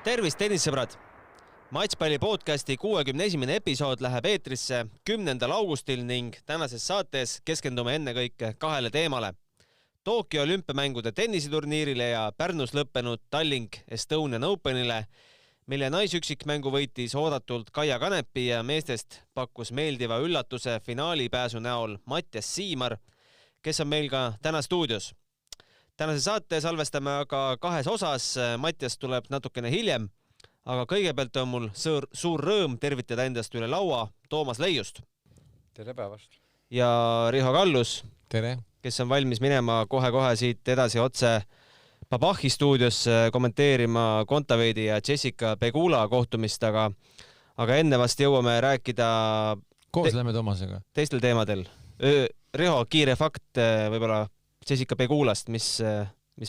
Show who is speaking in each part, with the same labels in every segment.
Speaker 1: Tervist, tennissõbrad! Matšpalli podcasti 61. episood läheb eetrisse 10. augustil ning tänases saates keskendume ennekõike kahele teemale. Tokyo olümpiamängude tenniseturniirile ja Pärnus lõppenud Tallink Estonian Openile, mille naisüksikmängu võitis oodatult Kaia Kanepi ja meestest pakkus meeldiva üllatuse finaalipääsu näol Mattias Siimar, kes on meil ka täna stuudios. Tänase saate salvestame aga kahes osas, Mattias tuleb natukene hiljem, aga kõigepealt on mul suur rõõm tervitada endast üle laua Toomas Leiust.
Speaker 2: Tere päevast.
Speaker 1: Ja Riho Kallus,
Speaker 3: Tere.
Speaker 1: Kes on valmis minema kohe siit edasi otse Babachi stuudios kommenteerima Kontaveidi ja Jessica Pegula kohtumist, aga enne vast jõuame rääkida
Speaker 3: Koos lähme Toomasega.
Speaker 1: Teistel teemadel. Riho, kiire fakt võib-olla Jessica Pegulast, mis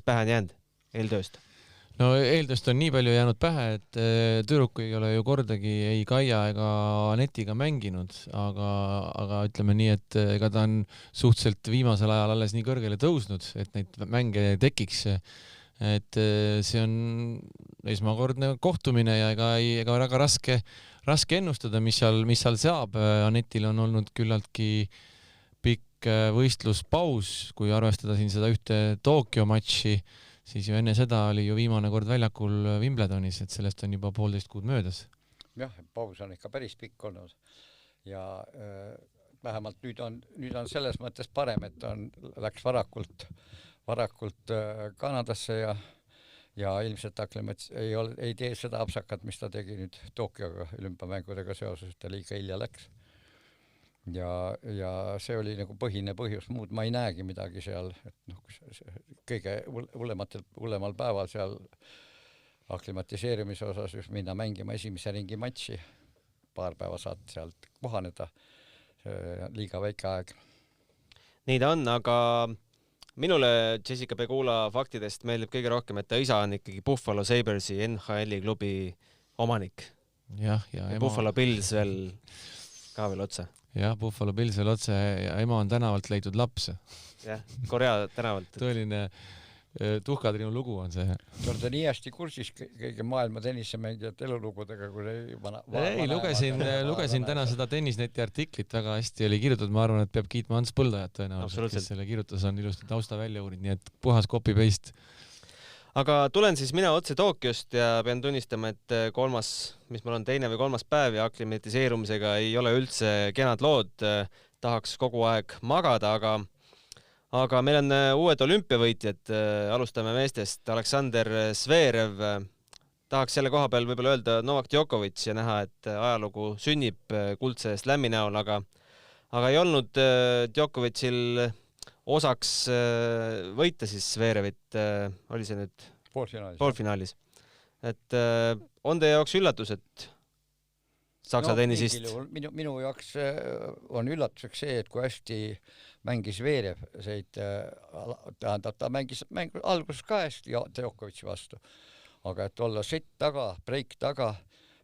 Speaker 1: pähe on jäänud eeltööst?
Speaker 3: No eeltööst on nii palju jäänud pähe, et tüdruk ei ole ju kordagi ei Kaia ega Anetiga mänginud, aga ütleme nii, et ega ta on suhteliselt viimasel ajal alles nii kõrgele tõusnud, et neid mänge tekiks. Et see on esmakordne kohtumine ja ega väga raske ennustada, mis seal saab. Anetil on olnud küllaltki pikk võistluspaus, kui arvestada siin seda ühte Tokyo matši, siis ju enne seda oli ju viimane kord väljakul Wimbledonis, et sellest on juba 1,5 kuud möödas.
Speaker 2: Jah, paus on ikka päris pikk olnud ja vähemalt nüüd on selles mõttes parem, et läks varakult Kanadasse ja ilmselt ei tee seda apsakat, mis ta tegi nüüd Tokyoga olümpiamängudega seoses, et ta liiga hilja läks. Ja see oli nagu põhine põhjus, muud ma ei näegi midagi seal, et kõige hullemal päeval seal aklimatiseerimise osas just minna mängima esimese ringi matši, paar päeva saad sealt kohaneda, liiga väike aeg.
Speaker 1: Nii ta on, aga minule Jessica Pegula faktidest meeldib kõige rohkem, et ta isa on ikkagi Buffalo Sabersi NHL klubi omanik.
Speaker 3: Ja
Speaker 1: Buffalo Bills ka veel otsa.
Speaker 3: Jah, Buffalo Bills veel otse ja ema on tänavalt leidnud laps.
Speaker 1: Jah, Korea tänavalt.
Speaker 3: Tõeline tuhkatrinu lugu on see.
Speaker 2: Ta on nii hästi kursis kõige maailma tennisemängijate elulugudega, kui
Speaker 3: lugesin täna seda tennisneti artiklit, väga hästi oli kirjutatud, ma arvan, et peab kiitma Hans Põldajat tõenäoliselt, kes selle kirjutas on ilusti tausta välja uurinud, nii et puhas copy-paste.
Speaker 1: Aga tulen siis mina otse Tokyost ja pean tunnistama, et mis mul on 2. või 3. päev ja aklimatiseerumisega ei ole üldse kenad lood, tahaks kogu aeg magada, aga meil on uued olümpiavõitjad, alustame meestest, Aleksander Zverev, tahaks selle koha peal võib-olla öelda Novak Djokovic ja näha, et ajalugu sünnib kuldse slammi näol, aga ei olnud Djokovicil osaks võita siis Zverevit, oli see nüüd poolfinaalis. Et on teie jaoks üllatus, et Saksa tennisist?
Speaker 2: Minu jaoks on üllatuseks see, et kui hästi mängis Zverev, tähendab, ta mängis alguses ka hästi Djokovic'i vastu, aga et olla set taga, break taga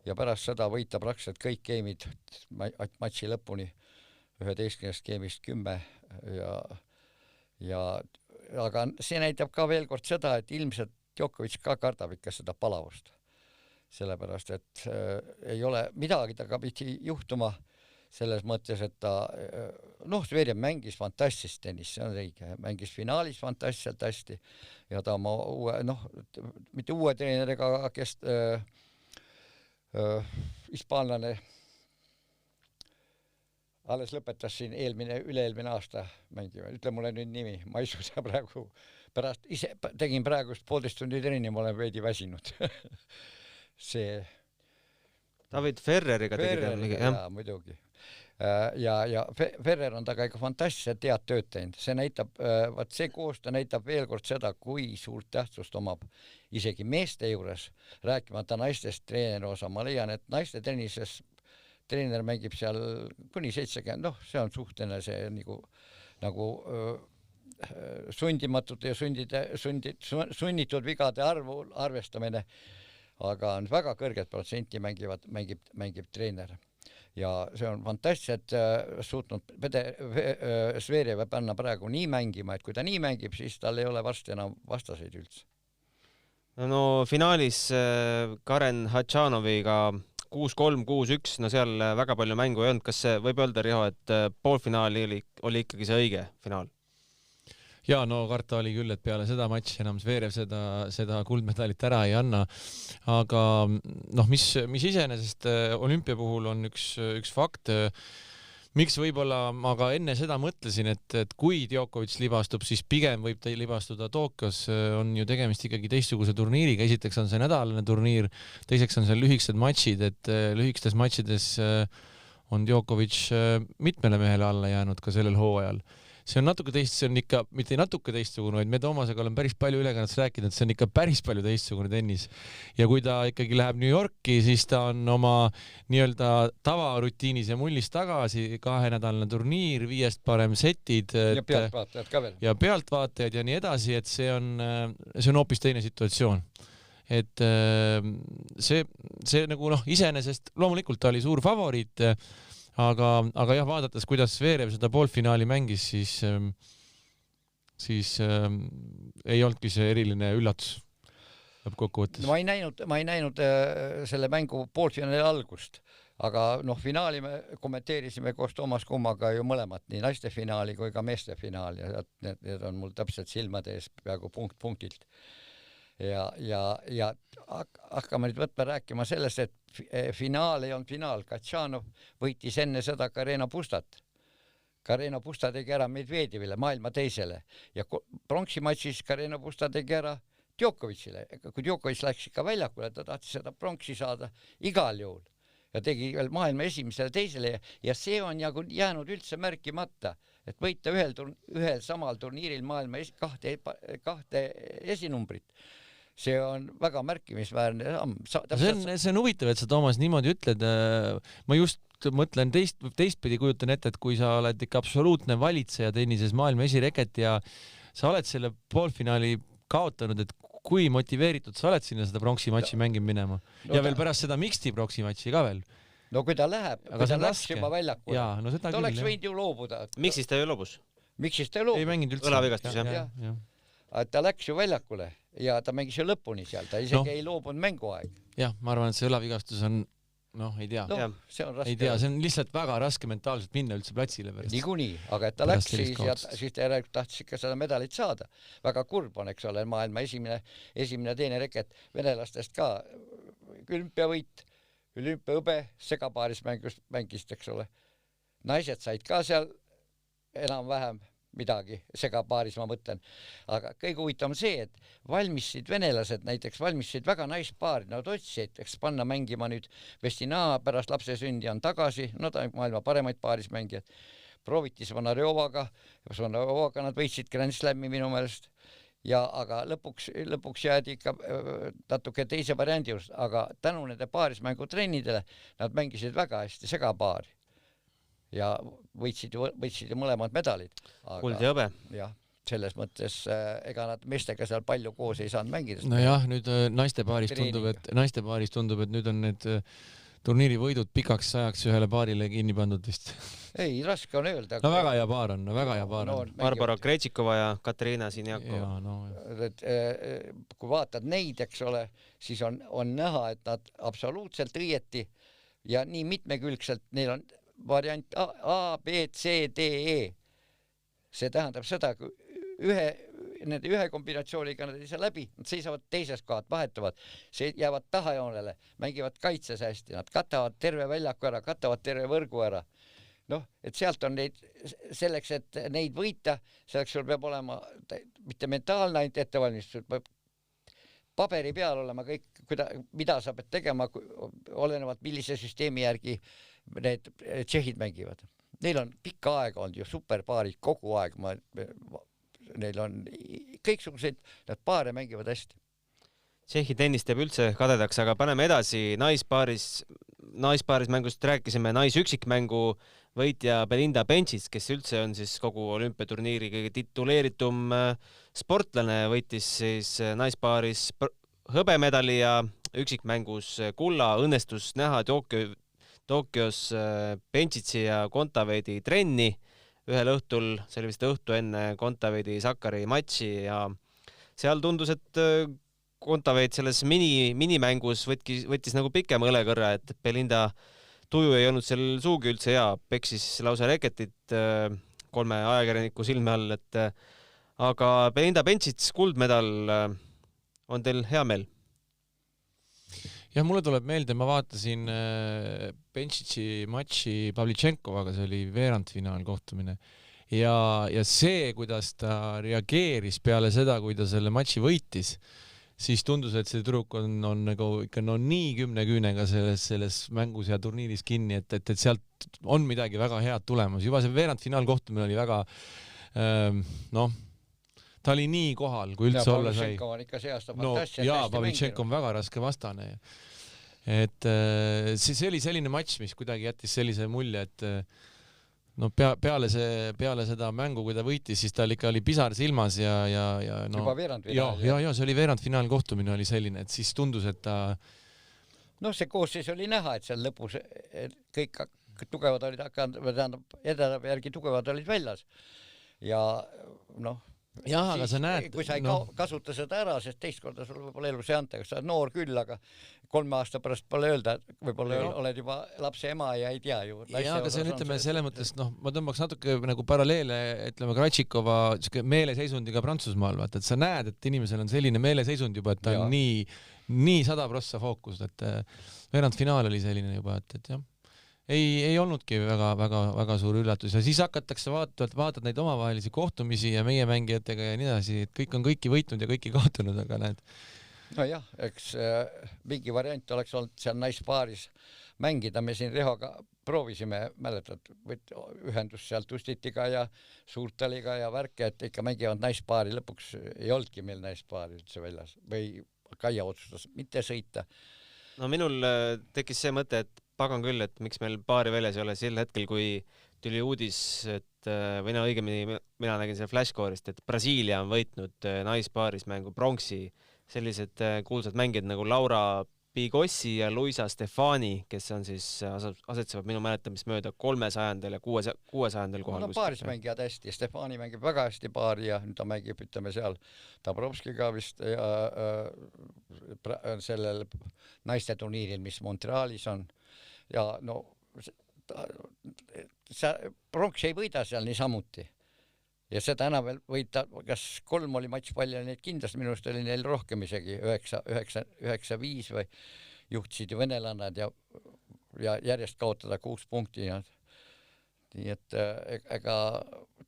Speaker 2: ja pärast seda võita praktiliselt kõik geimid matši lõpuni 11 geimist 10 aga see näitab ka veel kord seda, et ilmselt Djokovic ka kardab ikka seda palavust. Sellepärast, et ei ole midagi taga pidi juhtuma selles mõttes, et ta Zverev mängis fantastist tennis, see on õige, mängis finaalis fantastiliselt hästi ja ta oma mitte uue treeneriga, kes hispaanlane alles lõpetas siin üle-eelmine aasta mängima. Ütle mulle nüüd nimi, ma ei suuda praegu pärast, ise tegin praegust 1,5 tundi trenni, ma olen veidi väsinud. See
Speaker 1: David Ferreriga tegid.
Speaker 2: Ja, muidugi. Ja Ferrer on taga ikka fantastiliselt head tööd teinud. See näitab, see koostöö näitab veel kord seda, kui suurt tähtsust omab isegi meeste juures, rääkimata naistest treeneri osa. Ma leian, et naiste tennises treener mängib seal kuni 70, see on suhteline see nagu sundimatute ja sunnitud vigade arvu arvestamine, aga on väga kõrget protsenti mängib treener. Ja see on fantastiliselt suutnud Zverev panna praegu nii mängima, et kui ta nii mängib, siis tal ei ole varsti enam vastaseid üldse.
Speaker 1: no finaalis Karen Hatšanoviga 6-3, 6-1, no seal väga palju mängu ei olnud. Kas see võib öelda, Riho, et poolfinaali oli ikkagi see õige finaal?
Speaker 3: Ja no karta oli küll, et peale seda matši enam Zverev seda kuldmedalit ära ei anna. Aga noh, mis iseenesest olümpia puhul on üks fakt, miks võib-olla ma ka enne seda mõtlesin, et kui Djokovic libastub, siis pigem võib ta libastuda Tokyos, on ju tegemist ikkagi teistsuguse turniiriga. Esiteks on see nädalane turniir, teiseks on seal lühikesed matšid, et lühikestes matšides on Djokovic mitmele mehele alla jäänud ka sellel hooajal. See on ikka, mitte natuke teistsugune, vaid me Toomasega oleme päris palju ülekannetes rääkinud, et see on ikka päris palju teistsugune tennis. Ja kui ta ikkagi läheb New Yorki, siis ta on oma nii-öelda tavarutiinis ja mullis tagasi, 2-nädalane turniir, 5 parem setid.
Speaker 2: Ja pealtvaatajad ka veel.
Speaker 3: Ja pealtvaatajad ja nii edasi, et see on hoopis teine situatsioon. Et see nagu iseenesest loomulikult ta oli suur favoriit, aga jah, vaadates, kuidas Zverev seda poolfinaali mängis, siis ei olnudki see eriline üllatus lõppkokkuvõttes.
Speaker 2: Ma ei näinud selle mängu poolfinaali algust, aga finaali me kommenteerisime koos Toomas Kummaga ju mõlemat, nii naiste finaali kui ka meeste finaali, ja need on mul täpselt silmade ees peaaegu punktilt. Ja hakkame nüüd rääkima sellest, et finaal ei olnud finaal. Katšanov võitis enne seda Karena Pustat. Karena Pusta tegi ära Medvedjevile, maailma teisele. Ja pronksimatšis Karena Pusta tegi ära Djokovicile. Kui Djokovic läks ikka väljakule, ta tahtis seda pronksi saada igal juhul. Ja tegi veel maailma esimesele teisele. Ja see on jäänud üldse märkimata, et võita ühel samal turniiril maailma kahte esinumbrit. See on väga märkimisväärne samm.
Speaker 3: See on huvitav, et sa, Toomas, niimoodi ütled. Ma just mõtlen teistpidi, kujutan ette, et kui sa oled ikka absoluutne valitseja tennises, maailma esireket ja sa oled selle poolfinaali kaotanud, et kui motiveeritud sa oled sinna seda pronksimatši mängima minema. Ja veel pärast seda mixti pronksimatši ka veel.
Speaker 2: No kui ta läheb, kui ta läks juba väljakule, ta oleks võinud ju loobuda.
Speaker 1: Miks siis ta ju loobus?
Speaker 3: Ei mänginud üldse.
Speaker 1: Õlavigastus, jah.
Speaker 2: Ta läks ju väljakule ja ta mängis ju lõpuni seal, ta isegi ei loobunud mänguaeg.
Speaker 3: Jah, ma arvan, et see õlavigastus on, ei tea.
Speaker 2: See on raske.
Speaker 3: Ei tea, see on lihtsalt väga raske mentaalselt minna üldse platsile pärast.
Speaker 2: Niikuinii, aga et ta läks siis ta tahtis ikka seda medalit saada. Väga kurb on, eks ole, maailma esimene teine reket venelastest ka. Olümpiavõit, olümpiahõbe, segapaaris mängist, eks ole. Naised said ka seal enam-vähem midagi, segapaaris ma mõtlen. Aga kõige huvitavam see, et venelased näiteks valmistasid väga naispaari, nad otsisid, eks panna mängima nüüd Vestina pärast lapse sündi on tagasi, ta on maailma paremaid paarismängijad. Prooviti Svonarjovaga nad võitsid Grand Slami minu meelest. Aga lõpuks jäädi ikka natuke teise variandi just, aga tänu nende paarismängutrennidele nad mängisid väga hästi segapaari. Ja võitsid ju mõlemad medalid.
Speaker 1: Kuld ja hõbe.
Speaker 2: Jah, selles mõttes ega nad meestega seal palju koos ei saanud mängida.
Speaker 3: No jah, nüüd naistepaaris tundub, et nüüd on need turniiri võidud pikaks ajaks ühele paarile kinni pandud vist.
Speaker 2: Ei, raske on öelda.
Speaker 3: No väga hea paar on.
Speaker 1: Barbara Krejcikova ja Katriina Siniakova.
Speaker 2: Kui vaatad neid, eks ole, siis on näha, et nad absoluutselt õieti ja nii mitmekülgselt, neil on variant A, B, C, D, E. See tähendab seda, kui ühe kombinatsiooniga nad ei saa läbi, nad seisavad teises kohad, vahetavad, jäävad tahajoonele, mängivad kaitses hästi, nad katavad terve väljaku ära, katavad terve võrgu ära. Et sealt on neid, selleks, et neid võita, selleks sul peab olema mitte mentaalne ainult ettevalmistus, paberi peal olema kõik, mida sa pead tegema, olenevalt millise süsteemi järgi need tšehhid mängivad. Neil on pikka aega olnud ju superpaarid kogu aeg. Neil on kõiksuguseid, nad paare mängivad hästi.
Speaker 1: Tšehhi tennis teeb üldse kadedaks, aga paneme edasi. Naispaaris mängust rääkisime, naisüksikmängu võitja Belinda Bencic, kes üldse on siis kogu olümpiaturniiri kõige tituleeritum sportlane, võitis siis naispaaris hõbemedali ja üksikmängus kulla. Õnnestus näha Tokyos Bencic'i ja Kontaveidi trenni ühel õhtul, see oli vist õhtu enne Kontaveidi Sakari matši ja seal tundus, et Kontaveit selles minimängus võttis nagu pikema õlekõrra, et Belinda tuju ei olnud seal suugi üldse hea, peksis lausa reketit 3 ajakirjaniku silme all, et aga Belinda Bencic kuldmedal, on teil hea meel?
Speaker 3: Jah, mulle tuleb meelde, ma vaatasin Bencici matši Pavlichenkovaga, see oli veerandfinaal kohtumine ja see, kuidas ta reageeris peale seda, kui ta selle matši võitis, siis tundus, et see tüdruk on nagu ikka nii 10 küünega selles mängus ja turniiris kinni, et sealt on midagi väga head tulemas. Juba see veerandfinaal kohtumine oli väga, ta oli nii kohal, kui üldse olla sai.
Speaker 2: Pavlichenko on ikka see aasta fantastia.
Speaker 3: Jaa, Pavlichenko on väga raske vastane. Et see oli selline matš, mis kuidagi jättis sellise mulje, et peale seda mängu, kui ta võitis, siis tal ikka oli pisar silmas ja
Speaker 2: juba veerandfinaal.
Speaker 3: Ja see oli veerandfinaal kohtumine oli selline, et siis tundus, et ta
Speaker 2: see koosseis oli näha, et seal lõpus kõik tugevad olid edadab järgi tugevad olid väljas ja
Speaker 3: aga sa näed,
Speaker 2: kui sa ei kasuta seda ära, sest teist korda sul võib-olla elus ei anta, kas sa oled noor küll, aga 3 aasta pärast pole öelda, võib-olla oled juba lapse ema ja ei tea ju.
Speaker 3: Aga see on, ütleme, selle mõttes, ma tõmbaks natuke nagu paralleele, ütleme, Kratšikova meeleseisundi Prantsusmaal, vaata, et sa näed, et inimesel on selline meeleseisund juba, et ta on nii 100% fookus, et veerandfinaal oli selline juba, et jah. Ei olnudki väga suur üllatus ja siis hakatakse vaatad neid omavahelisi kohtumisi ja meie mängijatega ja nii edasi, et kõik on kõiki võitnud ja kõiki kaotanud, aga näed.
Speaker 2: Nojah, eks mingi variant oleks olnud seal naispaaris mängida, me siin Rehoga proovisime, mäletad, ühendus sealt Ustitiga ja Suurtaliga ja värke, et ikka mängivad naispaari, lõpuks ei olnudki meil naispaari üldse väljas või Kaia otsustas mitte sõita.
Speaker 1: No minul tekkis see mõte, et pagan küll, et miks meil paari väljas ei ole sel hetkel, kui tuli uudis, et või õigemini mina nägin selle flashcore'ist, et Brasiilia on võitnud naispaaris mängu pronksi, sellised kuulsad mängijad nagu Laura Bigossi ja Luisa Stefani, kes on siis asetsevad minu mäletamist mööda 300. ja 600. kohal.
Speaker 2: Paaris mängijad hästi, Stefani mängib väga hästi paari ja nüüd ta mängib, ütleme seal Dabrowskiga vist ja sellel naiste turniiril, mis Montrealis on. Ja pronks ei võida seal niisamuti. Ja seda enam veel võita, kas 3 oli matšpalli ja neid kindlasti minust oli neil rohkem isegi 9-5 või juhtisid ju venelannad ja järjest kaotada 6 punkti. Nii et ega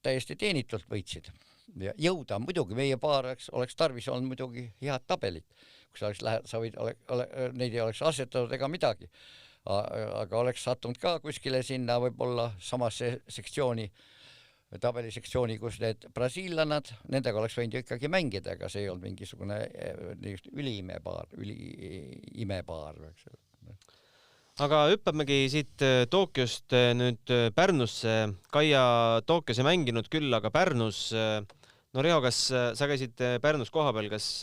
Speaker 2: täiesti teenitult võitsid. Ja jõuda, muidugi meie paar oleks tarvis olnud muidugi head tabelit. Kui neid ei oleks asetatud ega midagi. Aga oleks sattunud ka kuskile sinna võib-olla samasse sektsiooni, tabelisektsiooni, kus need brasiillannad, nendega oleks võinud ju ikkagi mängida, aga see ei olnud mingisugune üliimepaar.
Speaker 1: Aga hüppamegi siit Tokyost nüüd Pärnusse. Kaia Tokyos ei mänginud küll, aga Pärnus. Riho, kas sa käisid Pärnus kohapeal, kas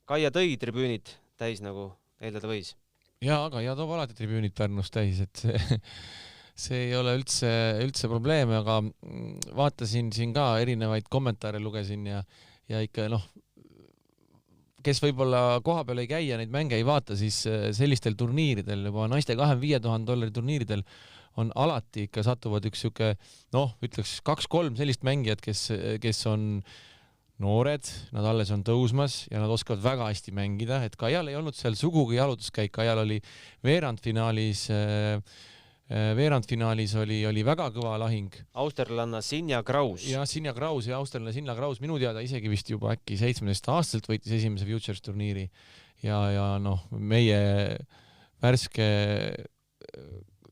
Speaker 1: Kaia tõi tribüünid täis, nagu eeldada võis?
Speaker 3: Jaa, aga toob alati tribüünid Pärnus täis, et see ei ole üldse probleeme, aga vaatasin siin ka erinevaid kommentaare lugesin ja ikka kes võib-olla koha peal ei käi ja neid mänge ei vaata, siis sellistel turniiridel, juba naiste $25,000 turniiridel on alati ikka satuvad üks siuke, ütleks 2-3 sellist mängijat, kes on noored, nad alles on tõusmas ja nad oskavad väga hästi mängida, et Kaial ei olnud seal sugugi jalutuskäik, Kaial oli veerandfinaalis oli väga kõva lahing.
Speaker 1: Austerlanna Sinja Kraus.
Speaker 3: Ja Sinja Kraus ja Austerlanna Sinja Kraus minu teada isegi vist juba äkki 17-aastaselt võitis esimese Futures turniiri ja meie värske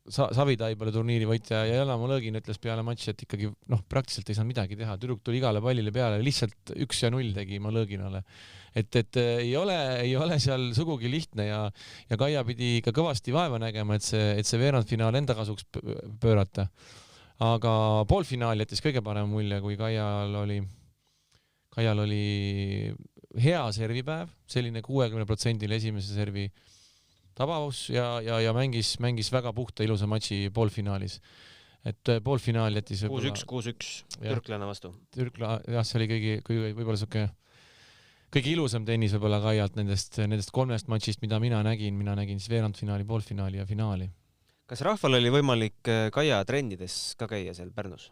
Speaker 3: Savitaibale turniiri võitja ja Jelena Lõgin ütles peale matši, et ikkagi praktiliselt ei saanud midagi teha. Tüdruk tuli igale pallile peale, lihtsalt 1-0 tegi Lõginale. Et ei ole seal sugugi lihtne ja Kaia pidi ikka kõvasti vaeva nägema, et see veerandfinaal enda kasuks pöörata. Aga poolfinaal jättis kõige parem mulje, kui Kaial oli hea servipäev, selline 60% esimese servi tabavus ja mängis väga puhta ilusa matši poolfinaalis. Et poolfinaal jättis
Speaker 1: 6-1 türklane vastu.
Speaker 3: See oli võib-olla kõige ilusam tennis võib-olla Kaialt nendest 3 matšist, mida mina nägin siis veerandfinaali, poolfinaali ja finaali.
Speaker 1: Kas rahval oli võimalik Kaia trennides ka käia seal Pärnus?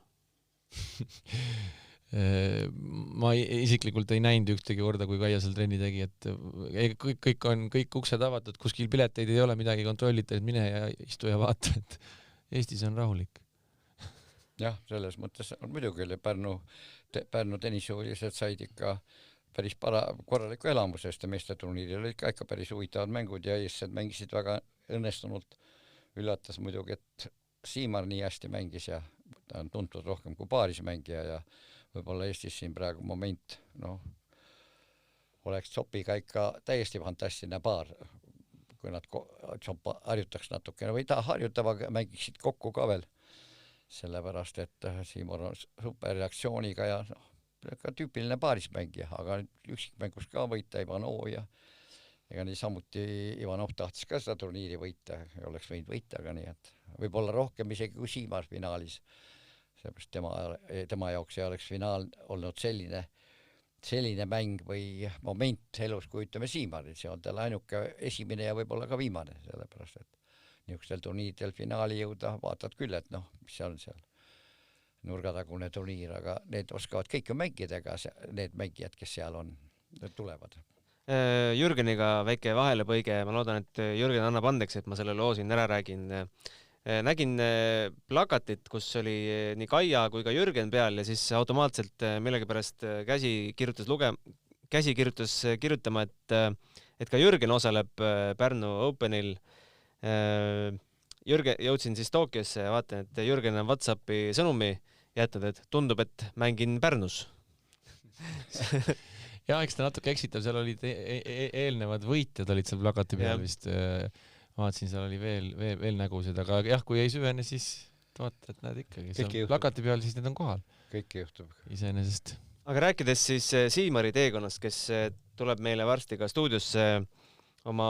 Speaker 3: Ma isiklikult ei näinud ühtegi korda, kui Kaia seal trenni tegi, et kõik uksed avatud, kuskil pileteid ei ole, midagi kontrollita, et mine ja istu ja vaata, et Eestis on rahulik.
Speaker 2: Jah, selles mõttes on muidugi oli Pärnu tennishuvilised said ikka päris korraliku elamusest ja meesteturniiril olid ka ikka päris huvitavad mängud ja eestlased mängisid väga õnnestunult. Üllatas muidugi, et Siimar nii hästi mängis ja ta on tuntud rohkem kui paarismängija ja võib-olla Eestis siin praegu moment, oleks Tsopiga ikka täiesti fantastiline paar, kui nad Tsop harjutaks natukene või ta harjutab, aga mängiksid kokku ka veel. Sellepärast, et Siimar on super reaktsiooniga ja ka tüüpiline paarismängija, aga üksikmängus ka võita Ivanov ja ega niisamuti Ivanov tahtis ka seda turniiri võita ja oleks võinud võita, aga nii, et võib-olla rohkem isegi kui Siimar finaalis. Seepärast tema jaoks ei oleks finaal olnud selline mäng või moment elus, kui ütleme Siimaril. See on tal ainuke esimene ja võib-olla ka viimane, sellepärast, et niisugustel turniidel finaali jõuda, vaatad küll, et mis see on seal nurgatagune turniir, aga need oskavad kõik ju mängida, ega need mängijad, kes seal on, need tulevad.
Speaker 1: Jürgeniga väike vahelepõige, ma loodan, et Jürgen annab andeks, et ma selle loo siin ära räägin. Nägin plakatit, kus oli nii Kaia kui ka Jürgen peal ja siis automaatselt millegipärast käsi kirjutas kirjutama, et ka Jürgen osaleb Pärnu Openil. Jõudsin siis Tokyosse ja vaatan, et Jürgen on WhatsAppi sõnumi jätnud, et tundub, et mängin Pärnus.
Speaker 3: Ja eks ta natuke eksitav, seal olid eelnevad võitjad olid seal plakati peal vist. Vaatasin, seal oli veel nägusid, aga jah, kui ei süvene, siis vaata, et näed ikkagi. Seal plakati peal, siis need on kohal.
Speaker 2: Kõik juhtub.
Speaker 3: Iseenesest.
Speaker 1: Aga rääkides siis Siimari teekonnast, kes tuleb meile varsti ka stuudiosse oma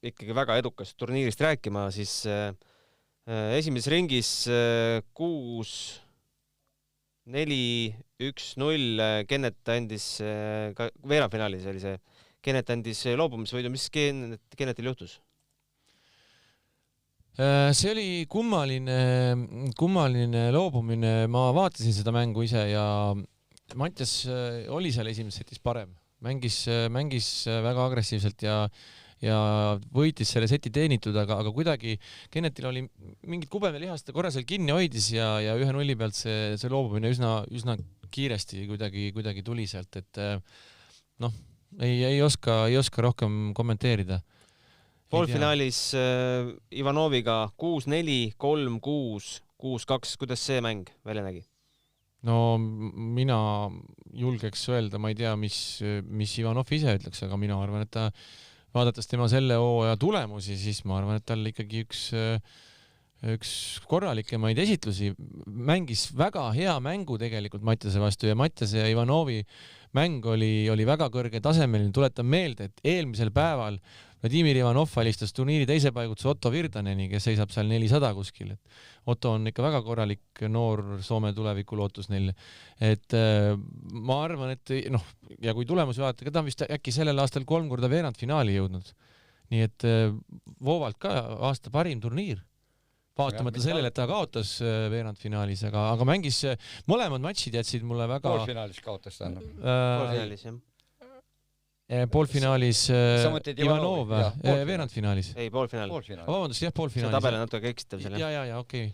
Speaker 1: ikkagi väga edukast turniirist rääkima, siis esimeses ringis 6-4-1-0 Kennet andis, veerandfinaalis oli see, Kennet andis loobumisvõidu, mis Kennetil juhtus?
Speaker 3: See oli kummaline loobumine, ma vaatasin seda mängu ise ja Mattias oli seal esimeses setis parem, mängis väga agressiivselt ja võitis selle seti teenitud, aga kuidagi Kennetil oli mingid kubemelihaste korra seal kinni hoidis ja 1-0 pealt see loobumine üsna kiiresti kuidagi tuli sealt, et ei oska rohkem kommenteerida.
Speaker 1: Poolfinaalis Ivanoviga 6-4, 3-6, 6-2, kuidas see mäng välja nägi?
Speaker 3: No mina julgeks öelda, ma ei tea, mis Ivanov ise ütleks, aga mina arvan, et ta vaadates tema selle hooaja tulemusi, siis ma arvan, et tal ikkagi üks korralikemaid esitlusi, mängis väga hea mängu tegelikult Mattiase vastu ja Mattiase ja Ivanovi mäng oli väga kõrge tasemeline. Tuletan meelde, et eelmisel päeval Vladimir Ivanov alistas turniiri teise paigutuse Otto Virdaneni, kes seisab seal 400 kuskil. Otto on ikka väga korralik noor Soome tulevikulootus neil. Et ma arvan, et ja kui tulemusi vaadata, ta on vist äkki sellel aastal 3 korda veerandfinaali jõudnud. Nii et voovalt ka aasta parim turniir. Vaatamata sellele, et ta kaotas veerandfinaalis, aga mängis mõlemad matšid jätsid mulle väga...
Speaker 2: Poolfinaalis kaotas ta.
Speaker 1: Poolfinaalis, jah.
Speaker 3: Poolfinaalis Ivanov, veerandfinaalis.
Speaker 1: Ei, poolfinaal.
Speaker 3: Vabandust, jah, poolfinaalis.
Speaker 1: See tabel on natuke eksitav selle.
Speaker 3: Ja, okei.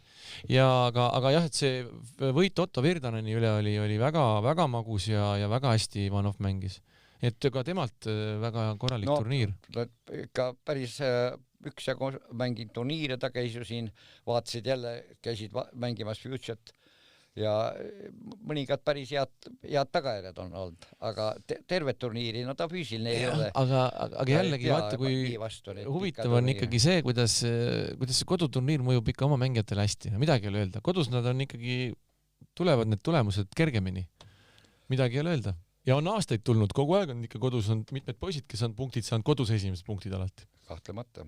Speaker 3: Ja, aga jah, et see võit Otto Virdaneni üle oli väga magus ja väga hästi Ivanov mängis. Et ka temalt väga korralik turniir.
Speaker 2: Ikka päris üksjagu mängid turniire, ta käis ju siin, vaatasid jälle, käisid mängimas Futuret ja mõningad päris head tagajärjed on olnud, aga tervet turniiri, ta füüsiline ei ole.
Speaker 3: Aga jällegi vaata, kui huvitav on ikkagi see, kuidas see koduturniir mõjub ikka oma mängijatele hästi, midagi ei ole öelda. Kodus nad on ikkagi, tulevad need tulemused kergemini, midagi ei ole öelda. Ja on aastaid tulnud, kogu aeg on ikka kodus on mitmed poisid, kes on punktid saanud kodus esimesed punktid alati.
Speaker 2: Kahtlemata,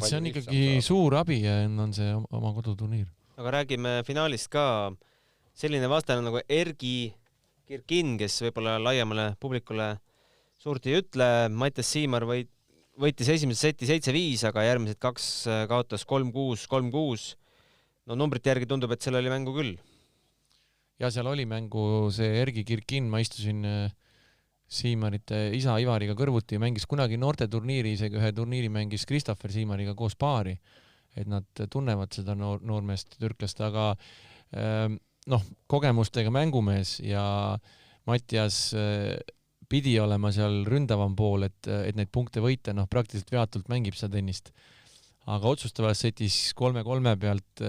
Speaker 3: see on ikkagi suur abi ja on see oma koduturniir.
Speaker 1: Aga räägime finaalist ka. Selline vastane nagu Ergi Kirkin, kes võib-olla laiemale publikule suurt ei ütle, Mattias Siimar võitis esimese seti 7-5, aga järgmised 2 kaotas 3-6, 3-6. No numbrite järgi tundub, et seal oli mängu küll.
Speaker 3: Ja seal oli mängu see Ergi Kirkin, ma istusin Siimarite isa Ivariga kõrvuti ja mängis kunagi noorteturniiri, isegi ühe turniiri mängis Christopher Siimariga koos paari, et nad tunnevad seda noormeest türklast, aga kogemustega mängumees ja Mattias pidi olema seal ründavam pool, et neid punkte võita, praktiliselt veatult mängib seda tennist. Aga otsustavas setis 3-3 pealt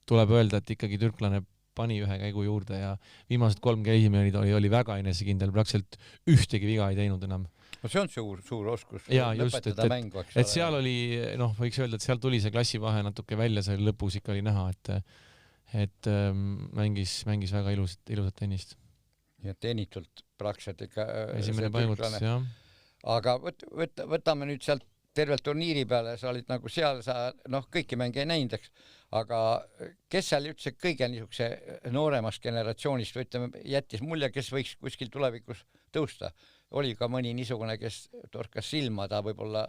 Speaker 3: tuleb öelda, et ikkagi türklane pani ühe käigu juurde ja viimased 3 käisimine oli väga enesekindel, praktiliselt ühtegi viga ei teinud enam.
Speaker 2: No see on suur oskus.
Speaker 3: Ja just, et seal oli, võiks öelda, et seal tuli see klassivahe natuke välja, seal lõpus ikka oli näha, et mängis väga ilusat tennist.
Speaker 2: Ja teenitult praktiliselt ikka
Speaker 3: esimene paigutus, jah.
Speaker 2: Aga võtame nüüd sealt tervelt turniiri peale, sa olid nagu seal, sa kõiki mänge ei näinud, eks, aga kes seal üldse kõige niisuguse nooremast generatsioonist või ütleme, jättis mulje, kes võiks kuskil tulevikus tõusta? Oli ka mõni niisugune, kes torkas silma, ta võib-olla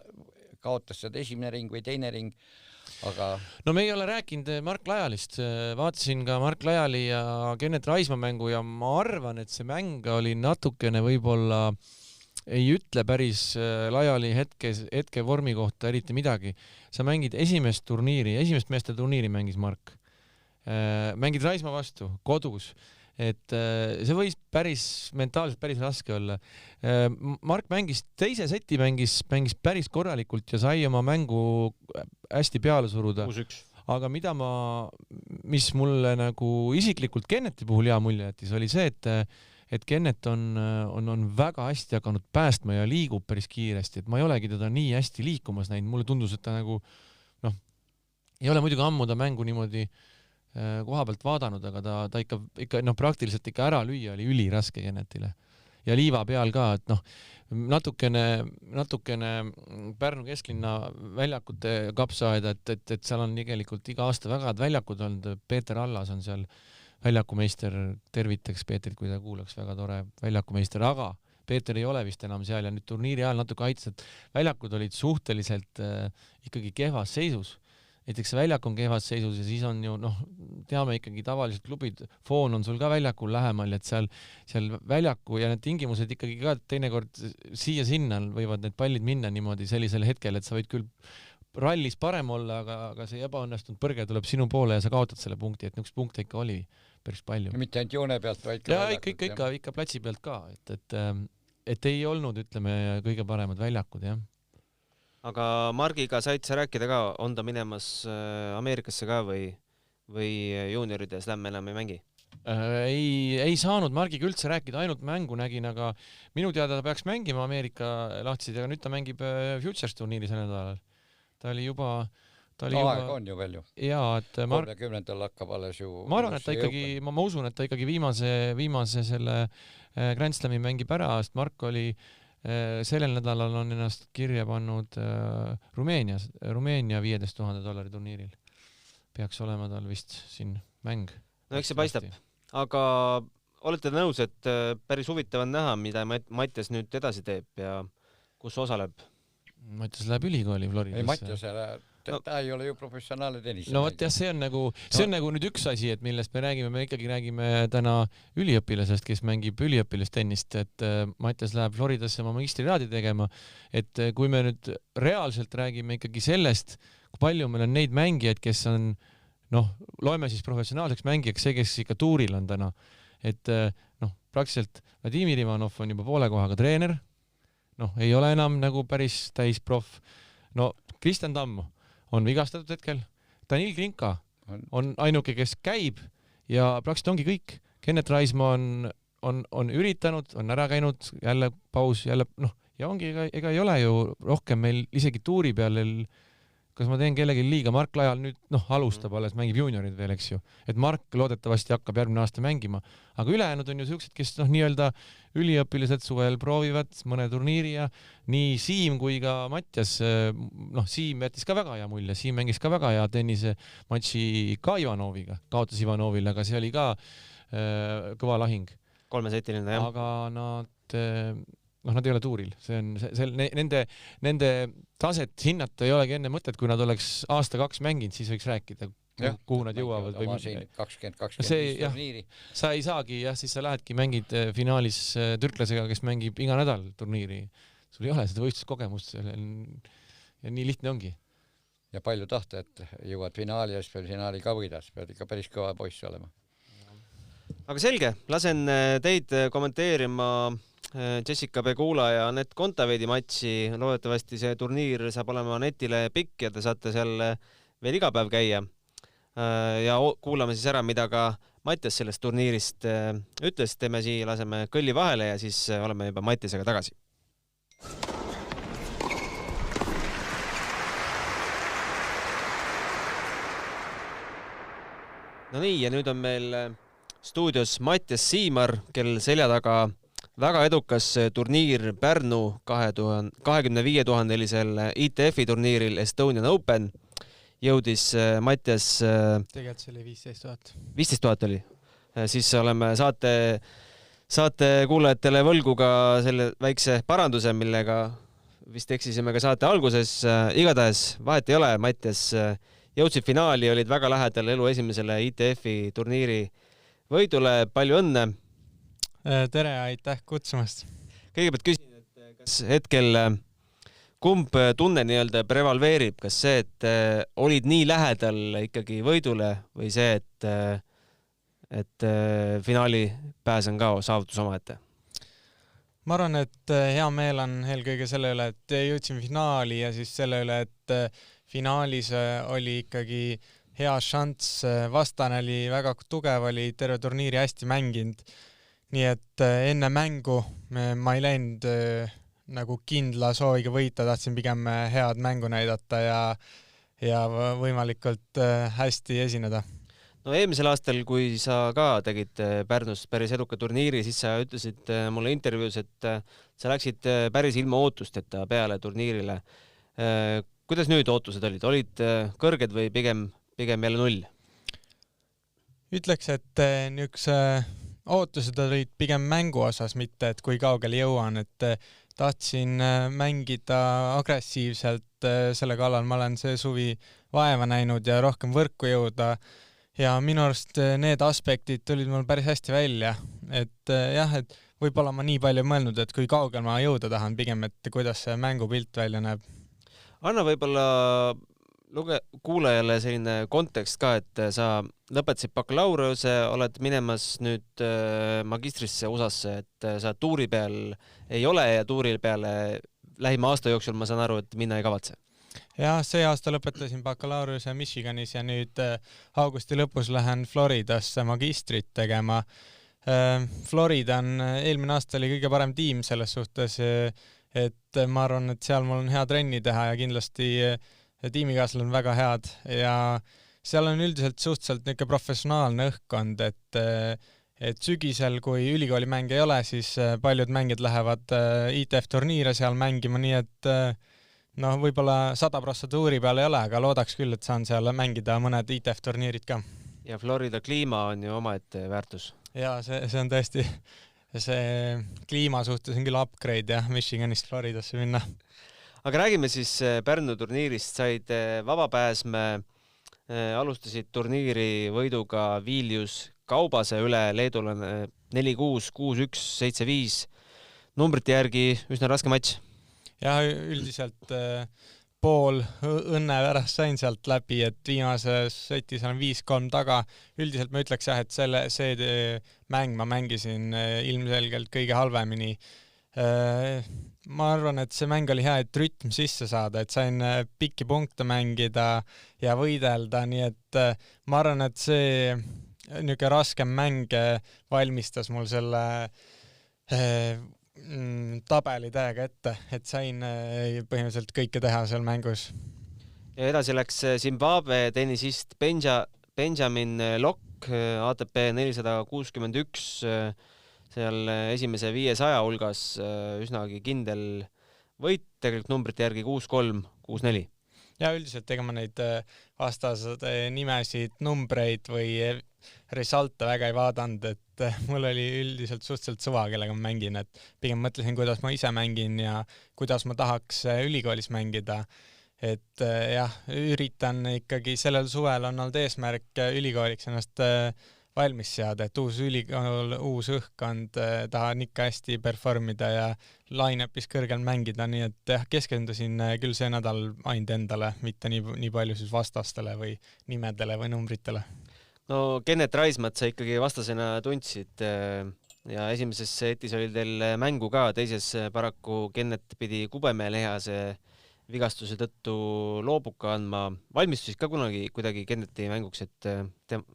Speaker 2: kaotas seda esimene ring või teine ring, aga... No
Speaker 3: me ei ole rääkinud Mark Lajalist, vaatasin ka Mark Lajali ja Kennet Raismaa mängu ja ma arvan, et see mäng oli natukene võib-olla ei ütle päris Lajali hetke vormi kohta eriti midagi. Sa mängid esimest meeste turniiri mängis Mark. Mängid Raismaa vastu, kodus. Et see võis mentaalselt päris raske olla. Mark mängis teise seti, mängis päris korralikult ja sai oma mängu hästi peale suruda.
Speaker 1: 6-1.
Speaker 3: Aga mis mulle nagu isiklikult Kenneti puhul hea mulje jättis, oli see, et Kennet on väga hästi hakanud päästma ja liigub päris kiiresti, et ma ei olegi teda nii hästi liikumas näinud, mulle tundus, et ta nagu ei ole muidugi ammu ta mängu niimoodi koha pealt vaadanud, aga ta ikka praktiliselt ikka ära lüüa oli üliraske Kennetile. Ja liiva peal ka, et natukene Pärnu kesklinna väljakute kapsaaeda, et seal on tegelikult iga aasta väga head väljakud olnud, Peeter Allas on seal väljakumeister, tervitaks Peetrit, kui ta kuulaks, väga tore väljakumeister, aga Peeter ei ole vist enam seal ja nüüd turniiri ajal natuke aitas, et väljakud olid suhteliselt ikkagi kehvas seisus. Näiteks see väljak on kehvas seisus ja siis on ju, teame ikkagi tavaliselt klubid, foon on sul ka väljakul lähemal, et seal väljaku ja need tingimused ikkagi ka teinekord siia-sinna võivad need pallid minna niimoodi sellisel hetkel, et sa võid küll rallis parem olla, aga see ebaõnnestunud põrge tuleb sinu poole ja sa kaotad selle punkti, et niisugust punkte ikka oli päris palju.
Speaker 2: Mitte ainult joone pealt, vaid
Speaker 3: ka väljakud. Ikka platsi pealt ka, et ei olnud, ütleme, kõige paremad väljakud, jah.
Speaker 1: Aga Margiga said sa rääkida ka, on ta minemas Ameerikasse ka või juunioride slam enam ei mängi?
Speaker 3: Ei saanud Margiga üldse rääkida, ainult mängu nägin, aga minu teada ta peaks mängima Ameerika lahtisid, aga nüüd ta mängib Futures turniiri selle nädalal. Ta oli juba...
Speaker 2: aeg on ju veel ju.
Speaker 3: Jaa, et
Speaker 2: 30. hakkab alles ju...
Speaker 3: Ma arvan, et ta ikkagi, ma usun, et ta ikkagi viimase selle Grand Slami mängib ära, sest Mark oli sellel nädalal on ennast kirja pannud Rumeenia $15,000 turniiril. Peaks olema tal vist siin mäng.
Speaker 1: No eks see paistab. Aga olete nõus, et päris huvitav on näha, mida Mattias nüüd edasi teeb ja kus osaleb?
Speaker 3: Mattias läheb ülikooli Floridasse.
Speaker 2: Ei, Mattias ta ei ole ju professionaalne tennis.
Speaker 3: No võt jah, see on nagu nüüd üks asi, et millest me ikkagi räägime täna üliõpilasest, kes mängib üliõpilastennist, et Mattias läheb Floridasse oma magistriraadi tegema, et kui me nüüd reaalselt räägime ikkagi sellest, kui palju meil on neid mängijaid, kes on, loeme siis professionaalseks mängijaks, see, kes ikka tuuril on täna, et praktiliselt Vladimir Ivanov on juba poole kohaga treener, ei ole enam nagu päris täisproff, Kristjan Tamm on vigastatud hetkel, Danil Klinka on ainuke, kes käib ja praktiliselt ongi kõik. Kennet Raismaa on üritanud, on ära käinud, jälle paus, jälle ja ongi, ega ei ole ju rohkem meil isegi tuuri peal, kas ma teen kellegi liiga, Mark Lajal nüüd alustab alles, mängib juuniorid veel, eks ju, et Mark loodetavasti hakkab järgmine aasta mängima, aga ülejäänud on ju sellised, kes nii-öelda üliõpilased suvel proovivad mõne turniiri ja nii Siim kui ka Mattias, Siim jättis ka väga hea mulje, Siim mängis ka väga hea tennise matši ka Ivanoviga, kaotas Ivanovile, aga see oli ka kõva lahing.
Speaker 1: 3-setiline, jah.
Speaker 3: Aga nad nad ei ole tuuril, see on nende taset hinnata ei olegi enne mõtet, kui nad oleks aasta-2 mänginud, siis võiks rääkida, kuhu nad jõuavad või
Speaker 2: 20-25 turniiri.
Speaker 3: Sa ei saagi, siis sa lähedki mängid finaalis türklasega, kes mängib iga nädal turniiri. Sul ei ole seda võistluskogemust, ja nii lihtne ongi.
Speaker 2: Ja palju tahta, et jõuad finaali ja siis veel finaali ka võidas, pead ikka päris kõva poiss olema.
Speaker 1: Aga selge, lasen teid kommenteerima Jessica Pegula ja Anett Kontaveidi matši. Loodetavasti see turniir saab olema Anetile pikk ja te saate seal veel iga päev käia. Ja kuulame siis ära, mida ka Mattias sellest turniirist ütles. Teeme siia, laseme kõlli vahele ja siis oleme juba Mattiasega tagasi. No nii, ja nüüd on meil stuudios Mattias Siimar, kel selja taga väga edukas turniir Pärnu 25 000-lisel ITF-i turniiril Estonian Open. Jõudis Mattias...
Speaker 4: Tegelikult see oli 15 000.
Speaker 1: 15 000 oli. Siis oleme saate kuulajatele võlgu ka selle väikse paranduse, millega vist eksisime ka saate alguses. Igatahes vahet ei ole, Mattias jõudsid finaali, olid väga lähedal elu esimesele ITF-i turniiri võidule. Palju õnne!
Speaker 4: Tere, aitäh kutsumast!
Speaker 1: Kõigepealt küsin, et kas hetkel kumb tunne nii-öelda prevalveerib? Kas see, et olid nii lähedal ikkagi võidule või see, et finaali pääs on ka saavutus omaette?
Speaker 4: Ma arvan, et hea meel on eelkõige selle üle, et jõudsin finaali ja siis selle üle, et finaalis oli ikkagi hea šanss. Vastane oli väga tugev, oli terve turniiri hästi mänginud. Nii et enne mängu ma ei läinud nagu kindla sooviga võita, tahtsin pigem head mängu näidata ja võimalikult hästi esineda.
Speaker 1: No eelmisel aastal, kui sa ka tegid Pärnus päris eduka turniiri, siis sa ütlesid mulle intervjuus, et sa läksid päris ilma ootusteta peale turniirile. Kuidas nüüd ootused olid? Olid kõrged või pigem jälle 0?
Speaker 4: Ütleks, et niisuguse ootused olid pigem mängu osas, mitte et kui kaugele jõuan, et tahtsin mängida agressiivselt selle kallal. Ma olen see suvi vaeva näinud ja rohkem võrku jõuda ja minu arust need aspektid tulid mul päris hästi välja. Et jah, et võib-olla ma nii palju mõelnud, et kui kaugel ma jõuda tahan, pigem, et kuidas see mängupilt välja näeb.
Speaker 1: Anna võib-olla kuulajale selline kontekst ka, et sa lõpetasid bakalaureuse, oled minemas nüüd magistrisse USA-sse, et sa tuuri peal ei ole ja tuuri peale lähima aasta jooksul ma saan aru, et minna ei kavatse.
Speaker 4: Ja see aasta lõpetasin bakalaureuse Michiganis ja nüüd augusti lõpus lähen Floridasse magistrit tegema. Florida on eelmine aasta oli kõige parem tiim selles suhtes, et ma arvan, et seal mul on hea trenni teha ja kindlasti tiimikaaslased on väga head ja seal on üldiselt suhteliselt niisugune professionaalne õhkkond, et sügisel, kui ülikooli mänge ei ole, siis paljud mängijad lähevad ITF turniire seal mängima, nii et võib-olla 100% tuuri peal ei ole, aga loodaks küll, et saan seal mängida mõned ITF turniirid ka.
Speaker 1: Ja Florida kliima on ju omaette väärtus.
Speaker 4: Ja see on tõesti, see kliima suhtes on küll upgrade ja Michiganist Floridasse minna.
Speaker 1: Aga räägime siis Pärnu turniirist. Said vabapääsme, alustasid turniiri võiduga Viljus Kaubase üle, leedulane 4-6, 6-1, 7-5. Numbrite järgi üsna raske matš.
Speaker 4: Ja üldiselt pool õnne pärast sain sealt läbi, et viimases setis olen 5-3 taga. Üldiselt ma ütleks jah, et see mäng ma mängisin ilmselgelt kõige halvemini. Ma arvan, et see mäng oli hea, et rütm sisse saada, et sain pikki punkte mängida ja võidelda, nii et ma arvan, et see niisugune raskem mäng valmistas mul selle tabeli täiega ette, et sain põhimõtteliselt kõike teha seal mängus.
Speaker 1: Ja edasi läks Zimbabwe tennisist Benjamin Lokk, ATP 461, seal esimese 500 hulgas üsnagi kindel võit, tegelikult numbrite järgi 6-3, 6-4.
Speaker 4: ja üldiselt ega ma neid vastaste nimesid, numbreid või resulta väga ei vaadanud, et mul oli üldiselt suhteliselt suva, kellega ma mängin, et pigem mõtlesin, kuidas ma ise mängin ja kuidas ma tahaks ülikoolis mängida. Et jah, üritan ikkagi sellel suvel on olnud eesmärk ülikooliks ennast valmis seada, et uus ülikool, uus õhkkond, tahan ikka hästi performida ja line-up'is kõrgel mängida, nii et jah, keskendusin küll see nädal ainult endale, mitte nii palju siis vastastele või nimedele või numbritele.
Speaker 1: No Kennet Raismat sa ikkagi vastasena tundsid ja esimeses setis oli teil mängu ka, teises paraku Kennet pidi Kubemäe lihase vigastuse tõttu loobuka andma. Valmistusid ka kunagi kuidagi Kenneti mänguks, et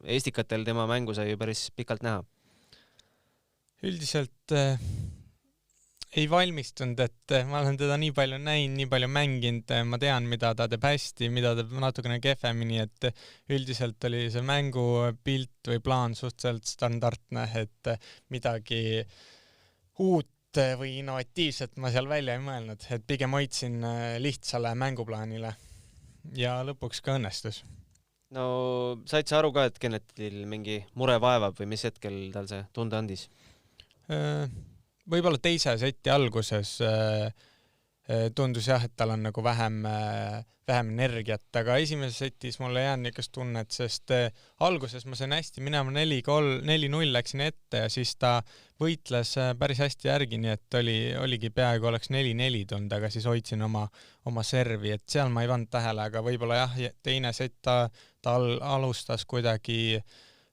Speaker 1: Estikatel tema mängu sai ju päris pikalt näha?
Speaker 4: Üldiselt ei valmistunud, et ma olen teda nii palju näinud, nii palju mänginud, ma tean, mida ta teeb hästi, mida teeb natukene kehvemini, et üldiselt oli see mängupilt või plaan suhteliselt standardne, et midagi uut või innovatiivset ma seal välja ei mõelnud, et pigem hoidsin lihtsale mänguplaanile ja lõpuks ka õnnestus.
Speaker 1: No said sa aru ka, et Kennetil mingi mure vaevab või mis hetkel tal see tunde andis?
Speaker 4: Võib-olla teise seti alguses tundus jah, et tal on nagu vähem energiat, aga esimeses setis mulle jäänud niisugust tunnet, sest alguses ma sain hästi minema 4-0 läksin ette ja siis ta võitles päris hästi järgi, nii et oligi peaaegu oleks 4-4 tulnud, aga siis hoidsin oma servi, et seal ma ei pannud tähele, aga võib-olla jah, teine set ta alustas kuidagi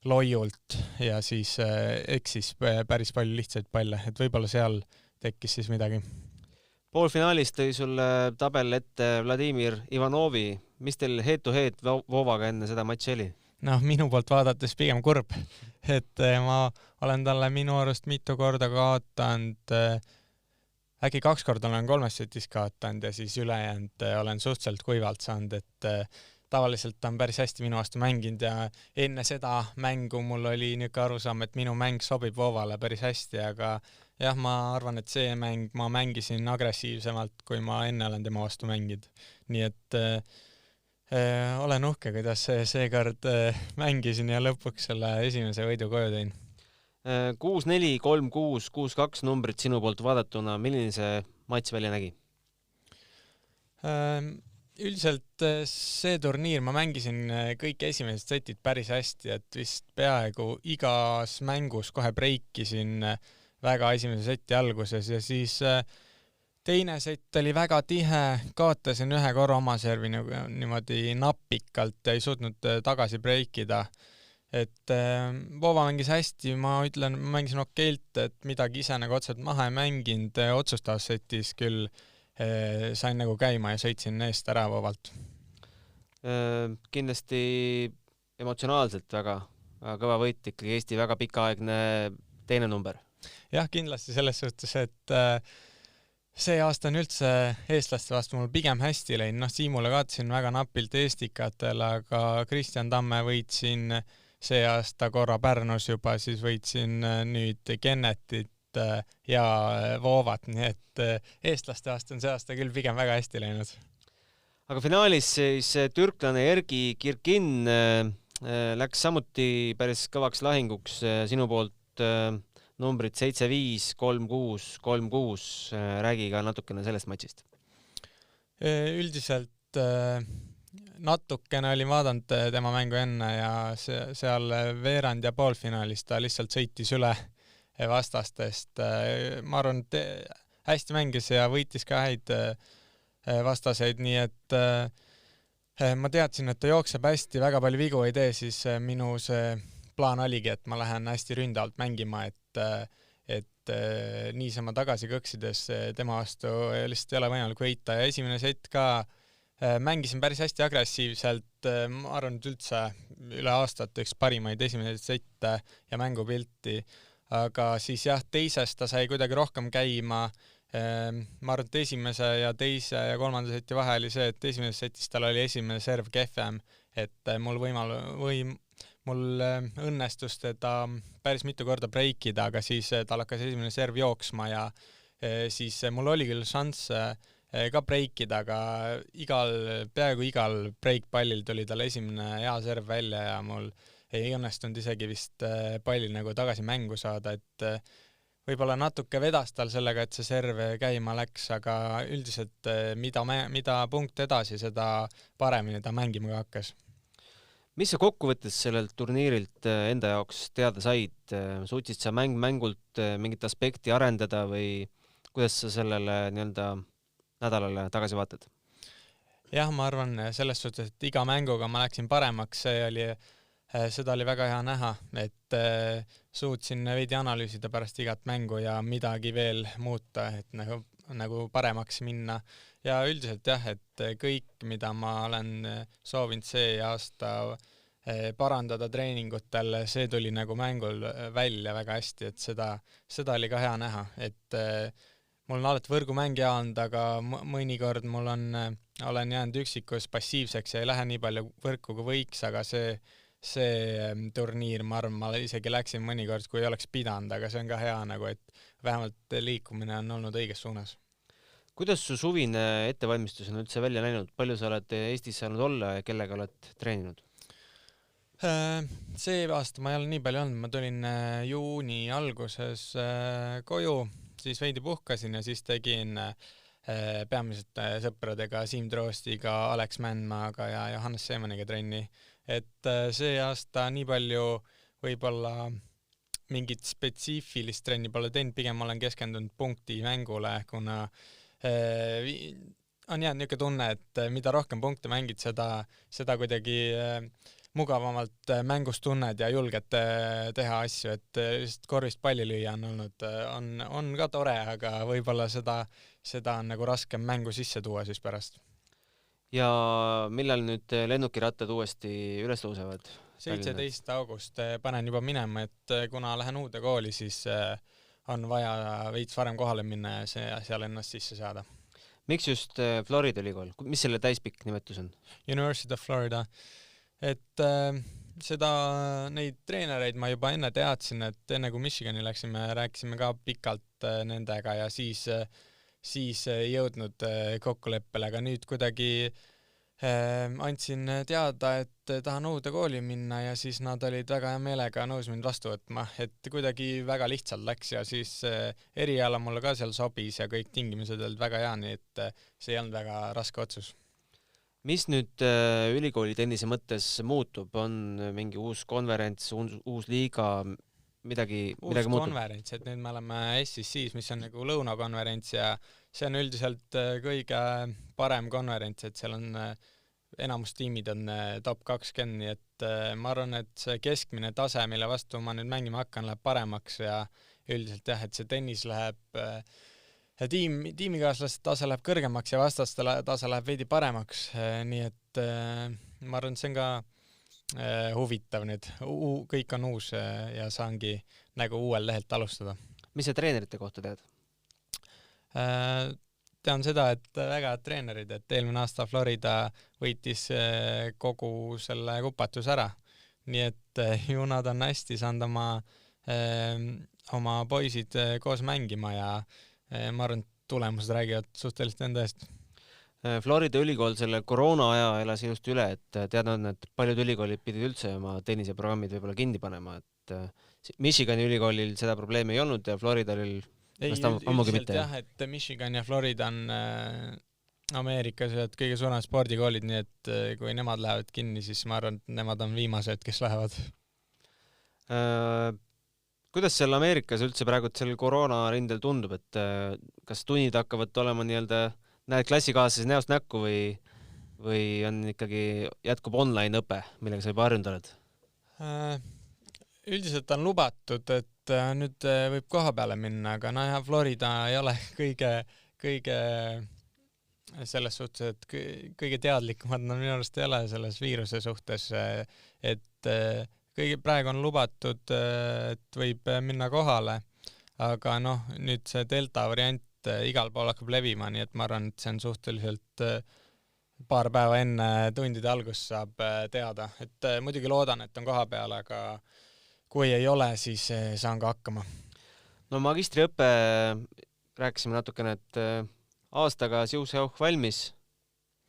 Speaker 4: loiult ja siis eksis päris palju lihtsaid palle, et võib-olla seal tekkis siis midagi.
Speaker 1: Poolfinaalis tõi sulle tabel ette Vladimir Ivanovi. Mis teil head-to-head Vovaga enne seda matši oli?
Speaker 4: Noh, minu poolt vaadates pigem kurb, et ma olen talle minu arust mitu korda kaotanud, äkki 2 korda olen 3 setis kaotanud ja siis ülejäänud olen suhteliselt kuivalt saanud, et tavaliselt ta on päris hästi minu vastu mänginud ja enne seda mängu mul oli niisugune arusaam, et minu mäng sobib Vovale päris hästi, aga jah, ma arvan, et see mäng ma mängisin agressiivsemalt, kui ma enne olen tema vastu mänginud. Nii et olen uhke, kuidas seekord mängisin ja lõpuks selle esimese võidu koju tõin.
Speaker 1: 6-4, 3-6, 6-2 numbrid sinu poolt vaadatuna, milline see matš välja nägi?
Speaker 4: Üldiselt see turniir ma mängisin kõik esimesed setid päris hästi, et vist peaaegu igas mängus kohe breikisin väga esimese seti alguses ja siis teine set oli väga tihe, kaotasin ühe korra oma servi niimoodi napikalt ja ei suutnud tagasi breikida. Et Vova mängis hästi, ma ütlen, ma mängisin okeilt, et midagi ise nagu otseselt maha ei mänginud, otsustavas setis küll sain nagu käima ja sõitsin eest ära Vovalt.
Speaker 1: Kindlasti emotsionaalselt väga kõva võit, ikkagi Eesti väga pikaaegne teine number.
Speaker 4: Jah, kindlasti selles suhtes, et see aasta on üldse eestlaste vastu mul pigem hästi läinud. Noh, Siimule kaotasin väga napilt Estikatel, aga Kristjan Tamme võitsin see aasta korra Pärnus juba, siis võitsin nüüd Kennetit ja Vovat, nii et eestlaste vastu on see aasta küll pigem väga hästi läinud.
Speaker 1: Aga finaalis siis türklane Ergi Kirkin läks samuti päris kõvaks lahinguks sinu poolt numbrid 7-5, 3-6, 3-6. Räägi ka natukene sellest matšist.
Speaker 4: Üldiselt natukene olin vaadanud tema mängu enne ja seal veerand ja poolfinaalis ta lihtsalt sõitis üle vastastest. Ma arvan, et hästi mängis ja võitis ka häid vastaseid, nii et ma teadsin, et ta jookseb hästi, väga palju vigu ei tee, siis minu see plaan oligi, et ma lähen hästi ründavalt mängima, et niisama tagasi kõksides tema vastu lihtsalt ei ole võimalik võita ja esimene set ka mängisin päris hästi agressiivselt, ma arvan, et üldse üle aastat üks parimaid esimene sette ja mängupilti, aga siis jah, teises ta sai kuidagi rohkem käima. Ma arvan, et esimese ja teise ja kolmanda seti vahe oli see, et esimeses setis tal oli esimene serv kehvem, et mul õnnestus teda päris mitu korda breikida, aga siis tal hakkas esimene serv jooksma ja siis mul oli küll šanss ka breikida, aga peaaegu igal breikpallil tuli tal esimene hea serv välja ja mul ei õnnestunud isegi vist palli nagu tagasi mängu saada, et võib-olla natuke vedas tal sellega, et see serv käima läks, aga üldiselt mida punkt edasi, seda paremini ta mängima ka hakkas.
Speaker 1: Mis sa kokkuvõttes sellelt turniirilt enda jaoks teada said? Suutsid sa mängult mingit aspekti arendada või kuidas sa sellele nii-öelda nädalale tagasi vaatad?
Speaker 4: Jah, ma arvan selles suhtes, et iga mänguga ma läksin paremaks, seda oli väga hea näha, et suutsin veidi analüüsida pärast igat mängu ja midagi veel muuta, et nagu paremaks minna. Ja üldiselt jah, et kõik, mida ma olen soovinud see aasta parandada treeningutel, see tuli nagu mängul välja väga hästi, et seda oli ka hea näha, et mul on alati võrgumängija olnud, aga mõnikord olen jäänud üksikus passiivseks ja ei lähe nii palju võrku kui võiks, aga see turniir, ma arvan, ma isegi läksin mõnikord, kui ei oleks pidanud, aga see on ka hea nagu, et vähemalt liikumine on olnud õiges suunas.
Speaker 1: Kuidas su suvine ettevalmistus on üldse välja näinud? Palju sa oled Eestis saanud olla ja kellega oled treeninud?
Speaker 4: See aasta ma ei ole nii palju olnud, ma tulin juuni alguses koju, siis veidi puhkasin ja siis tegin peamiselt sõpradega Siim Troostiga, Alex Mändmaaga ja Johannes Seemaniga trenni. Et see aasta nii palju võib-olla mingit spetsiifilist trenni pole teinud, pigem olen keskendunud punkti mängule, kuna on jäänud niisugune tunne, et mida rohkem punkte mängid, seda kuidagi mugavamalt mängust tunned ja julged teha asju, et just korvist palli lüüa on ka tore, aga võib-olla seda on nagu raskem mängu sisse tuua siis pärast.
Speaker 1: Ja millal nüüd lennukirattad uuesti üles tõusevad?
Speaker 4: 17. august panen juba minema, et kuna lähen uude kooli, siis on vaja veits varem kohale minna ja seal ennast sisse saada.
Speaker 1: Miks just Florida ülikool? Mis selle täispikk nimetus on?
Speaker 4: University of Florida. Et neid treenereid ma juba enne teadsin, et enne kui Michigani läksime, rääkisime ka pikalt nendega ja siis ei jõudnud kokkuleppele, aga nüüd kuidagi andsin teada, et tahan uude kooli minna ja siis nad olid väga hea meelega nõus mind vastu võtma, et kuidagi väga lihtsalt läks ja siis eriala mulle ka seal sobis ja kõik tingimused olid väga hea, nii et see ei olnud väga raske otsus.
Speaker 1: Mis nüüd ülikooli tennise mõttes muutub? On mingi uus konverents, uus liiga, midagi muutub?
Speaker 4: Konverents, et nüüd me oleme SEC-s, mis on nagu lõunakonverents ja see on üldiselt kõige parem konverents, et seal on enamus tiimid on top 20, nii et ma arvan, et see keskmine tase, mille vastu ma nüüd mängima hakkan, läheb paremaks ja üldiselt jah, et see tennis läheb tiimikaaslaste tase läheb kõrgemaks ja vastaste tase läheb veidi paremaks, nii et ma arvan, et see on ka huvitav nüüd. Kõik on uus ja saangi nagu uuel lehelt alustada.
Speaker 1: Mis sa treenerite kohta tead?
Speaker 4: Tean seda, et väga head treenerid, et eelmine aasta Florida võitis kogu selle kupatus ära. Nii et ju nad on hästi saanud oma poisid koos mängima ja ma arvan, et tulemused räägivad suhteliselt enda eest.
Speaker 1: Florida ülikool selle koroona aja elas ilusti üle, et teada on, et paljud ülikoolid pidid üldse oma tenniseprogrammid võib-olla kinni panema, et Michigani ülikoolil seda probleemi ei olnud ja Florida olil ammugi mitte.
Speaker 4: Jah, et Michigan ja Florida on Ameerikas kõige suuremad spordikoolid, nii et kui nemad lähevad kinni, siis ma arvan, et nemad on viimased, kes lähevad.
Speaker 1: Kuidas seal Ameerikas üldse praegu sellel koroonarindel tundub, et kas tunnid hakkavad olema nii-öelda, näed klassikaaslasi näost näkku või on ikkagi jätkub online õpe, millega sa juba harjunud oled?
Speaker 4: Üldiselt on lubatud, et nüüd võib koha peale minna, aga Florida ei ole kõige selles suhtes, et kõige teadlikumad nad minu arust ei ole selles viiruse suhtes, et praegu on lubatud, et võib minna kohale, aga nüüd see Delta variant igal pool hakkab levima, nii et ma arvan, et see on suhteliselt paar päeva enne tundide algust saab teada, et muidugi loodan, et on koha peal, aga kui ei ole, siis saan ka hakkama.
Speaker 1: No magistriõppe rääkisime natukene, et aastaga Siuseauh valmis.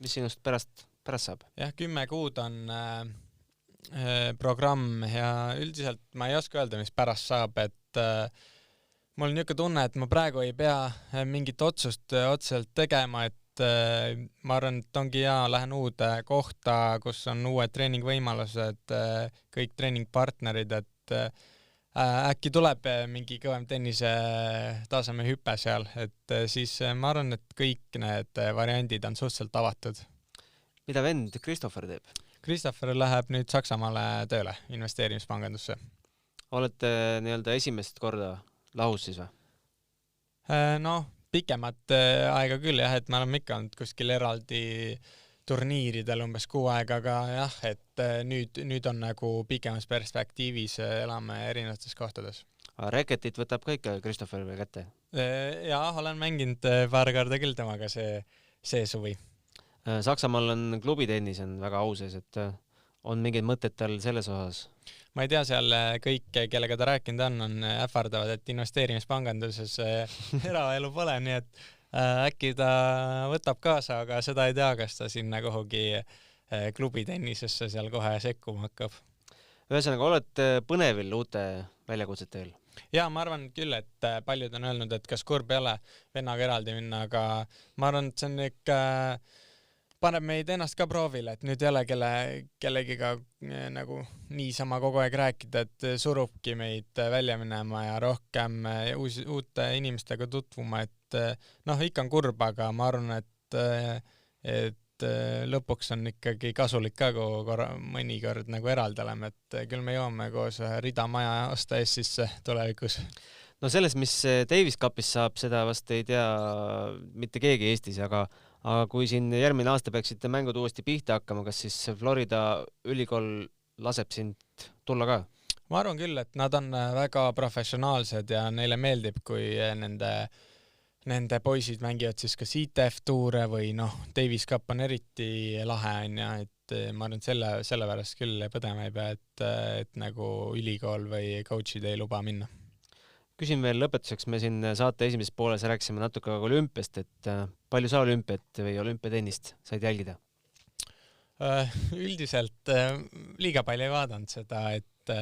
Speaker 1: Mis sinust pärast saab?
Speaker 4: Jah, 10 kuud on programm ja üldiselt ma ei oska öelda, mis pärast saab, et mul on niisugune tunne, et ma praegu ei pea mingit otsust otseselt tegema, et ma arvan, et ongi hea, lähen uude kohta, kus on uued treeningvõimalused, kõik treeningpartnerid, et äkki tuleb mingi kõvem tennise taseme hüpe seal, et siis ma arvan, et kõik need variandid on suhteliselt avatud.
Speaker 1: Mida vend Christopher teeb?
Speaker 4: Christopher läheb nüüd Saksamaale tööle investeerimispangandusse.
Speaker 1: Olete nii-öelda esimest korda lahus siis või?
Speaker 4: Noh, pikemat aega küll jah, et me oleme ikka olnud kuskil eraldi turniiridel umbes 6 aega, aga jah, et nüüd on nagu pikemas perspektiivis elame erinevates kohtades.
Speaker 1: Raketit võtab ka ikka Christopher või kätte?
Speaker 4: Jaa, olen mänginud paar korda küll temaga see suvi.
Speaker 1: Saksamaal on klubitennis on väga au sees, et on mingid mõtted tal selles osas?
Speaker 4: Ma ei tea, seal kõik, kellega ta rääkinud on ähvardavad, et investeerimispanganduses eraelu pole, nii et äkki ta võtab kaasa, aga seda ei tea, kas ta sinna kuhugi klubitennisesse seal kohe sekkuma hakkab.
Speaker 1: Ühesõnaga, olete põnevil uute väljakutsete eel?
Speaker 4: Jaa, ma arvan küll, et paljud on öelnud, et kas kurb ei ole vennaga eraldi minna, aga ma arvan, et see on ikka paneb meid ennast ka proovile, et nüüd ei ole kellegiga nagu niisama kogu aeg rääkida, et surubki meid välja minema ja rohkem uute inimestega tutvuma, et noh, ikka on kurb, aga ma arvan, et lõpuks on ikkagi kasulik ka, kui mõnikord nagu eraldi oleme, et küll me jõuame koos rida maja osta ees sisse tulevikus.
Speaker 1: No selles, mis Davis Cupis saab, seda vast ei tea mitte keegi Eestis, aga kui siin järgmine aasta peaksite mängud uuesti pihta hakkama, kas siis Florida ülikool laseb sind tulla ka?
Speaker 4: Ma arvan küll, et nad on väga professionaalsed ja neile meeldib, kui nende poisid mängivad siis kas ITF-tuure või noh, Davis Cup on eriti lahe, et ma arvan, et sellepärast küll põdema ei pea, et nagu ülikool või coachid ei luba minna.
Speaker 1: Küsin veel lõpetuseks, me siin saate esimeses pooles rääkisime natuke olümpiast, et palju sa olümpiat või olümpiatennist said jälgida?
Speaker 4: Üldiselt liiga palju ei vaadanud seda, et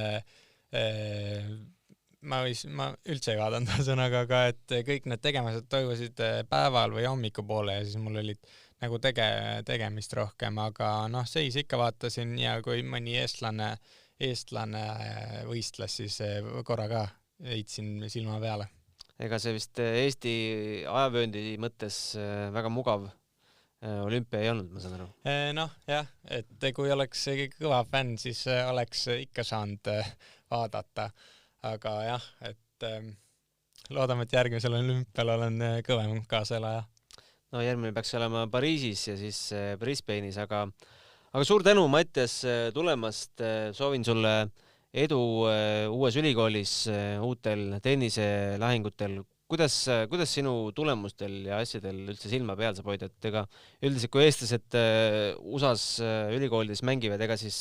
Speaker 4: ma üldse ei vaadanud sõnaga, aga et kõik need tegemised toimusid päeval või hommikupoole ja siis mul olid nagu tegemist rohkem, aga noh, seis ikka vaatasin ja kui mõni eestlane võistles, siis korra ka heitsin silma peale. Ega
Speaker 1: see vist Eesti ajavööndi mõttes väga mugav olümpia ei olnud, ma saan aru?
Speaker 4: Noh, jah, et kui oleks kõva fänn, siis oleks ikka saanud vaadata, aga jah, et loodame, et järgmisel olümpial olen kõvem kaaselaja. No
Speaker 1: järgmine peaks olema Pariisis ja siis Brisbane'is, aga suur tänu, Mattias, tulemast, soovin sulle edu uues ülikoolis, uutel tenniselahingutel. Kuidas sinu tulemustel ja asjadel üldse silma peal saab hoida, et ega üldiselt kui eestlased USAs ülikoolides mängivad, ega siis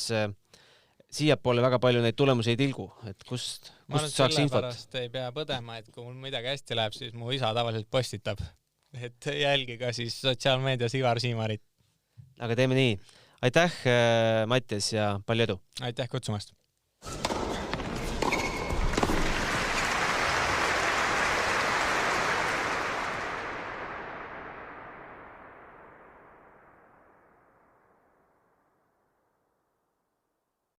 Speaker 1: siiapoole väga palju neid tulemusi ei tilgu, et kust saaks infot?
Speaker 4: Sellepärast ei pea põdema, et kui mul midagi hästi läheb, siis mu isa tavaliselt postitab, et jälgiga siis sotsiaalmeedias Ivar Siimarit.
Speaker 1: Aga teeme nii. Aitäh, Mattias, ja palju edu!
Speaker 4: Aitäh kutsumast!